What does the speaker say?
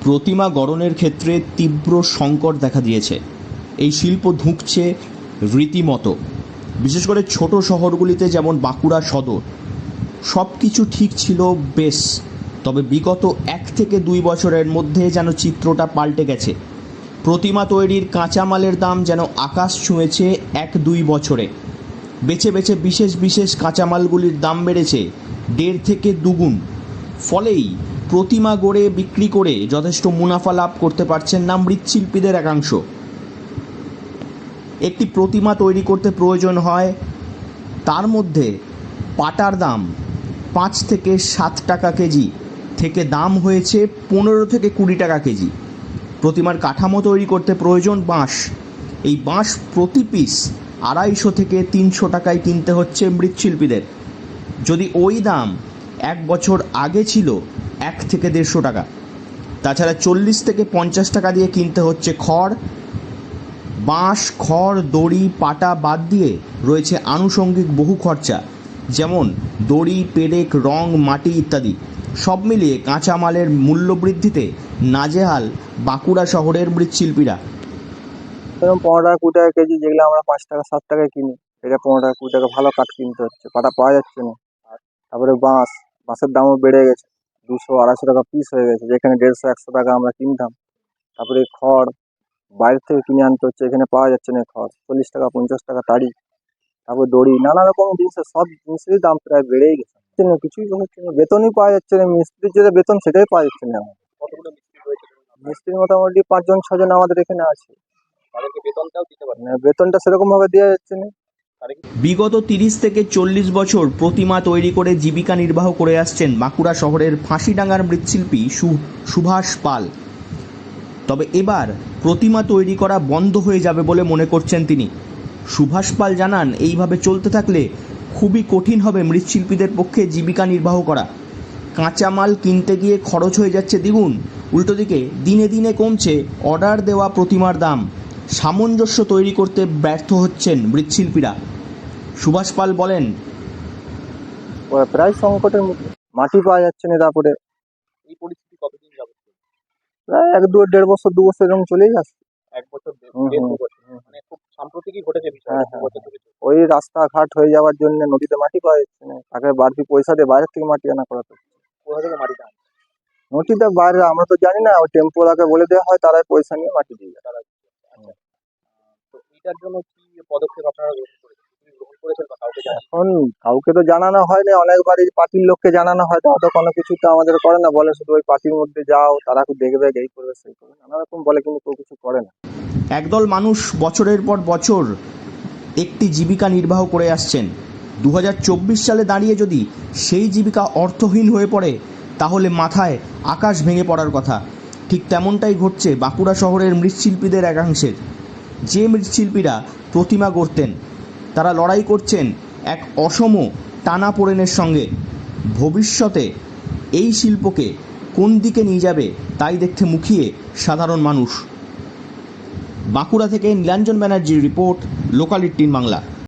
প্রতিমা গড়নের ক্ষেত্রে তীব্র সংকট দেখা দিয়েছে। এই শিল্প ধুঁকছে রীতিমতো। বিশেষ করে ছোট শহরগুলিতে যেমন বাঁকুড়া সদর। সব কিছু ঠিক ছিল বেশ, তবে বিগত 1 থেকে 2 বছরের মধ্যে যেন চিত্রটা পাল্টে গেছে। প্রতিমা তৈরির কাঁচামালের দাম যেন আকাশ ছুঁয়েছে 1-2 বছরে। বেছে বেছে বিশেষ বিশেষ কাঁচামালগুলির দাম বেড়েছে 1.5 থেকে 2 গুণ। ফলেই প্রতিমা গড়ে বিক্রি করে যথেষ্ট মুনাফা লাভ করতে পারছেন না মৃৎশিল্পীদের একাংশ। একটি প্রতিমা তৈরি করতে প্রয়োজন হয়, তার মধ্যে পাটার দাম 5 থেকে 7 টাকা কেজি থেকে দাম হয়েছে 15 থেকে 20 টাকা কেজি। প্রতিমার কাঠামো তৈরি করতে প্রয়োজন বাঁশ। এই বাঁশ প্রতি পিস 250 থেকে 300 টাকায় কিনতে হচ্ছে মৃৎশিল্পীদের। যদি ওই দাম 1 বছর আগে ছিল 1 থেকে 150 টাকা। তাছাড়া 40 থেকে 50 টাকা দিয়ে কিনতে হচ্ছে খড়। বাঁশ, খড়, দড়ি, পাটা বাদ দিয়ে রয়েছে আনুষঙ্গিক বহু খরচা, যেমন দড়ি, পেরেক, রং, মাটি ইত্যাদি। সব মিলিয়ে কাঁচামালের মূল্য বৃদ্ধিতে নাজেহাল বাঁকুড়া শহরের মৃৎশিল্পীরা। এরকম 15 টাকা 20 টাকা কেজি, যেগুলো আমরা 5 টাকা 7 টাকায় কিনি, এটা 15 টাকা 20 টাকা ভালো কাঠ কিনতে হচ্ছে, পাটা পাওয়া যাচ্ছে না। তারপরে বাঁশের দামও বেড়ে গেছে, 200-250 টাকা পিস হয়ে গেছে, যেখানে 150-100 টাকা আমরা কিনতাম। তারপরে খড় বাইরে থেকে কিনে আনতে হচ্ছে, এখানে পাওয়া যাচ্ছে না খড়, 40 টাকা 50 টাকা তাড়ি। তারপর দড়ি, নানা রকম জিনিসের সব জিনিসেরই দাম প্রায় বেড়েই গেছে। কিছুই হচ্ছে না, বেতনই পাওয়া যাচ্ছে না, মিস্ত্রির যেটা বেতন সেটাই পাওয়া যাচ্ছে না। মিস্ত্রি মোটামুটি 5-6 জন আমাদের এখানে আছে। বেতনটা সেরকম ভাবে দেওয়া যাচ্ছে না। বিগত 30 থেকে 40 বছর প্রতিমা তৈরি করে জীবিকা নির্বাহ করে আসছেন বাঁকুড়া শহরের ফাঁসিডাঙ্গার মৃৎশিল্পী সুভাষ পাল। তবে এবার প্রতিমা তৈরি করা বন্ধ হয়ে যাবে বলে মনে করছেন তিনি। সুভাষ পাল জানান, এইভাবে চলতে থাকলে খুবই কঠিন হবে মৃৎশিল্পীদের পক্ষে জীবিকা নির্বাহ করা। কাঁচামাল কিনতে গিয়ে খরচ হয়ে যাচ্ছে দ্বিগুণ, উল্টো দিকে দিনে দিনে কমছে অর্ডার দেওয়া প্রতিমার দাম। সামঞ্জস্য তৈরি করতে ব্যর্থ হচ্ছেন মৃৎশিল্পীরা। সুভাষ পাল বলেন, প্রায় সংকটের মধ্যে, মাটি পাওয়া যাচ্ছে না। তারপরে এই পরিস্থিতি কতদিন যাবত? প্রায় 1-1.5 বছর 2 বছর এরকম চলেই যাচ্ছে। 1 বছর, 1.5 বছর, মানে খুব সাম্প্রতিকই ঘটেছে বিষয়টা। হ্যাঁ, 2 বছর ধরে চলছে। ওই রাস্তাঘাট হয়ে যাওয়ার জন্য নদীতে মাটি পাওয়া যাচ্ছে না, তাকে বাড়তি পয়সা দিয়ে বাইরে থেকে মাটি আনা করাতে হচ্ছে। কোথা থেকে মাটিটা আনছে? নদীতে বাইরে আমরা তো জানি না, ওই টেম্পোরাকে বলে দেওয়া হয়, তারাই পয়সা নিয়ে মাটি দিয়ে যায়। আচ্ছা, তো এটার জন্য কি পদক্ষেপ আপনারা গ্রহণ করেছেন বা কাউকে জানান? এখন কাউকে তো জানানো হয় না, অনেকবারই পার্টির লোককে জানানো হয়, তারা তো কোনো কিছু তো আমাদের করে না, বলে শুধু ওই পার্টির মধ্যে যাও, তারা খুব দেখবে, এই করবে সেই করবে, নানা রকম বলে, কিন্তু কেউ কিছু করে না। একদল মানুষ বছরের পর বছর একটি জীবিকা নির্বাহ করে আসছেন। 2024 সালে দাঁড়িয়ে যদি সেই জীবিকা অর্থহীন হয়ে পড়ে, তাহলে মাথায় আকাশ ভেঙে পড়ার কথা। ঠিক তেমনটাই ঘটছে বাঁকুড়া শহরের মৃৎশিল্পীদের একাংশের। যে মৃৎশিল্পীরা প্রতিমা গড়তেন, তারা লড়াই করছেন এক অসম টানাপোড়েনের সঙ্গে। ভবিষ্যতে এই শিল্পকে কোন দিকে নিয়ে যাবে তাই দেখতে মুখিয়ে সাধারণ মানুষ। বাঁকুড়া থেকে নীলাঞ্জন ব্যানার্জির রিপোর্ট, লোকাল 18 বাংলা।